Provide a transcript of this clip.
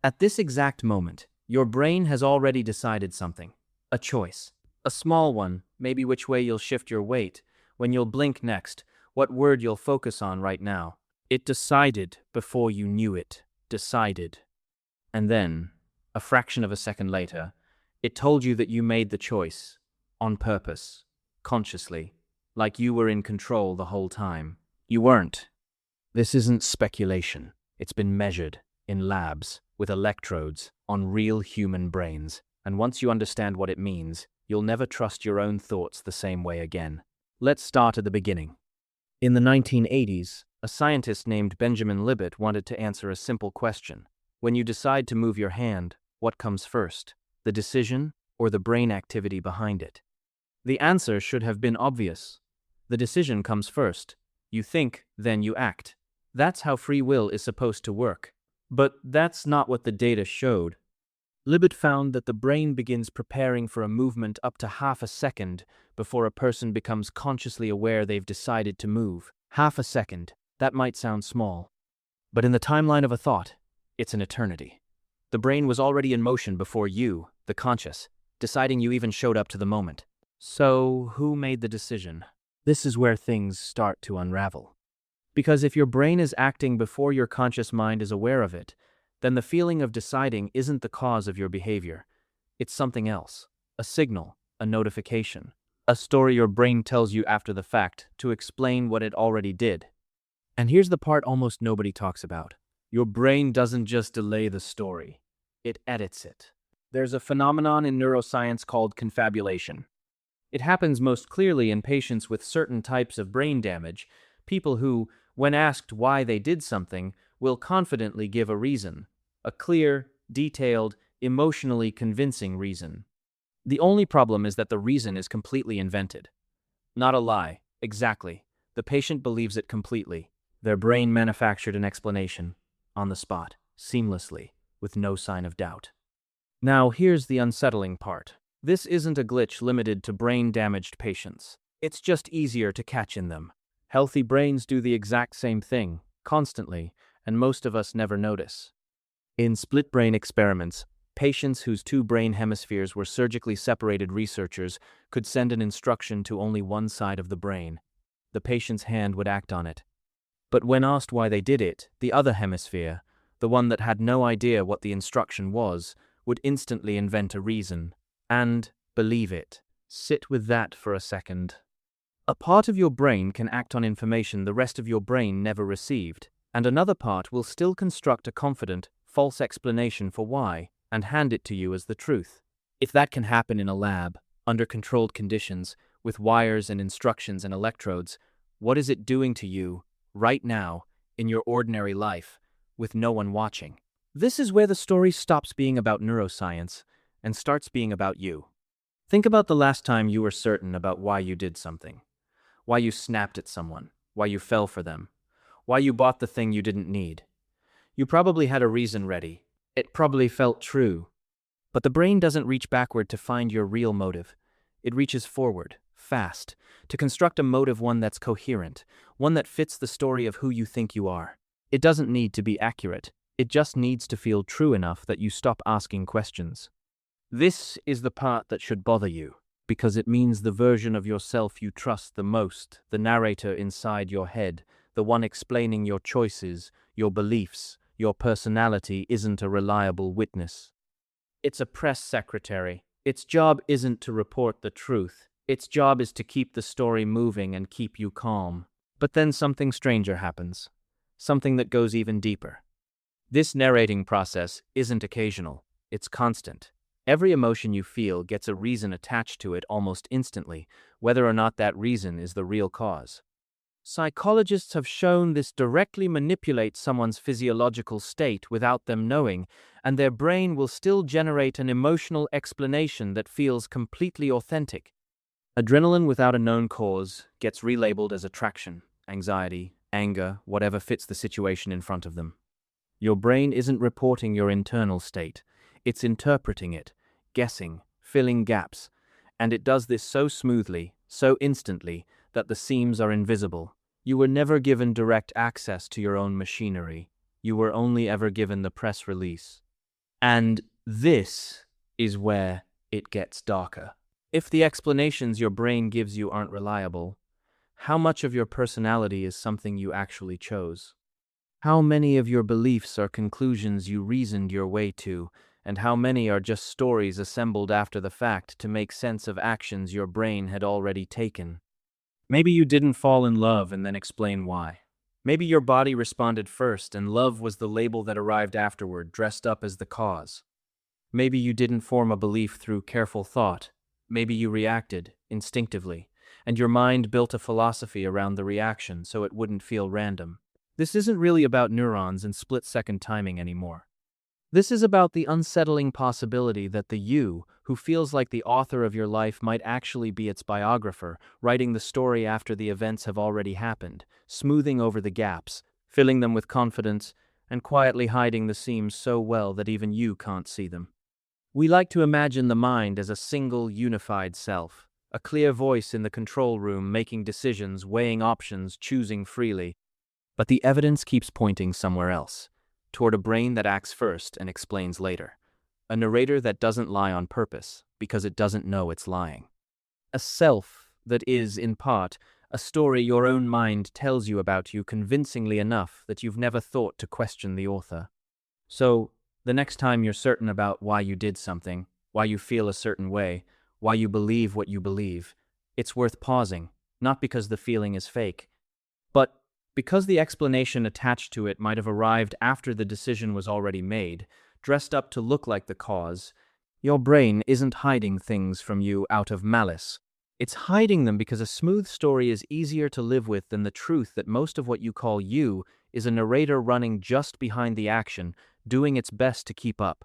At this exact moment, your brain has already decided something. A choice. A small one, maybe which way you'll shift your weight, when you'll blink next, what word you'll focus on right now. It decided before you knew it. Decided. And then, a fraction of a second later, it told you that you made the choice. On purpose. Consciously. Like you were in control the whole time. You weren't. This isn't speculation. It's been measured. In labs, with electrodes, on real human brains. And once you understand what it means, you'll never trust your own thoughts the same way again. Let's start at the beginning. In the 1980s, a scientist named Benjamin Libet wanted to answer a simple question. When you decide to move your hand, what comes first? The decision or the brain activity behind it? The answer should have been obvious. The decision comes first. You think, then you act. That's how free will is supposed to work. But that's not what the data showed. Libet found that the brain begins preparing for a movement up to half a second before a person becomes consciously aware they've decided to move. Half a second. That might sound small. But in the timeline of a thought, it's an eternity. The brain was already in motion before you, the conscious, deciding you even showed up to the moment. So, who made the decision? This is where things start to unravel. Because if your brain is acting before your conscious mind is aware of it, then the feeling of deciding isn't the cause of your behavior. It's something else. A signal, a notification, a story your brain tells you after the fact to explain what it already did. And here's the part almost nobody talks about. Your brain doesn't just delay the story, it edits it. There's a phenomenon in neuroscience called confabulation. It happens most clearly in patients with certain types of brain damage, people who, when asked why they did something, will confidently give a reason, a clear, detailed, emotionally convincing reason. The only problem is that the reason is completely invented. Not a lie, exactly. The patient believes it completely. Their brain manufactured an explanation, on the spot, seamlessly, with no sign of doubt. Now, here's the unsettling part. This isn't a glitch limited to brain-damaged patients. It's just easier to catch in them. Healthy brains do the exact same thing, constantly, and most of us never notice. In split-brain experiments, patients whose two brain hemispheres were surgically separated researchers could send an instruction to only one side of the brain. The patient's hand would act on it. But when asked why they did it, the other hemisphere, the one that had no idea what the instruction was, would instantly invent a reason. And, believe it, sit with that for a second. A part of your brain can act on information the rest of your brain never received, and another part will still construct a confident, false explanation for why, and hand it to you as the truth. If that can happen in a lab, under controlled conditions, with wires and instructions and electrodes, what is it doing to you, right now, in your ordinary life, with no one watching? This is where the story stops being about neuroscience and starts being about you. Think about the last time you were certain about why you did something. Why you snapped at someone. Why you fell for them. Why you bought the thing you didn't need. You probably had a reason ready. It probably felt true. But the brain doesn't reach backward to find your real motive. It reaches forward, fast, to construct a motive, one that's coherent, one that fits the story of who you think you are. It doesn't need to be accurate. It just needs to feel true enough that you stop asking questions. This is the part that should bother you, because it means the version of yourself you trust the most, the narrator inside your head, the one explaining your choices, your beliefs, your personality, isn't a reliable witness. It's a press secretary. Its job isn't to report the truth. Its job is to keep the story moving and keep you calm. But then something stranger happens. Something that goes even deeper. This narrating process isn't occasional. It's constant. Every emotion you feel gets a reason attached to it almost instantly, whether or not that reason is the real cause. Psychologists have shown this directly manipulates someone's physiological state without them knowing, and their brain will still generate an emotional explanation that feels completely authentic. Adrenaline without a known cause gets relabeled as attraction, anxiety, anger, whatever fits the situation in front of them. Your brain isn't reporting your internal state, it's interpreting it, guessing, filling gaps, and it does this so smoothly, so instantly, that the seams are invisible. You were never given direct access to your own machinery. You were only ever given the press release. And this is where it gets darker. If the explanations your brain gives you aren't reliable, how much of your personality is something you actually chose? How many of your beliefs are conclusions you reasoned your way to, and how many are just stories assembled after the fact to make sense of actions your brain had already taken? Maybe you didn't fall in love and then explain why. Maybe your body responded first and love was the label that arrived afterward, dressed up as the cause. Maybe you didn't form a belief through careful thought. Maybe you reacted instinctively, and your mind built a philosophy around the reaction so it wouldn't feel random. This isn't really about neurons and split-second timing anymore. This is about the unsettling possibility that the you, who feels like the author of your life, might actually be its biographer, writing the story after the events have already happened, smoothing over the gaps, filling them with confidence, and quietly hiding the seams so well that even you can't see them. We like to imagine the mind as a single, unified self, a clear voice in the control room making decisions, weighing options, choosing freely. But the evidence keeps pointing somewhere else, toward a brain that acts first and explains later. A narrator that doesn't lie on purpose, because it doesn't know it's lying. A self that is, in part, a story your own mind tells you about you convincingly enough that you've never thought to question the author. So, the next time you're certain about why you did something, why you feel a certain way, why you believe what you believe, it's worth pausing, not because the feeling is fake, but because the explanation attached to it might have arrived after the decision was already made, dressed up to look like the cause. Your brain isn't hiding things from you out of malice. It's hiding them because a smooth story is easier to live with than the truth that most of what you call you is a narrator running just behind the action, doing its best to keep up.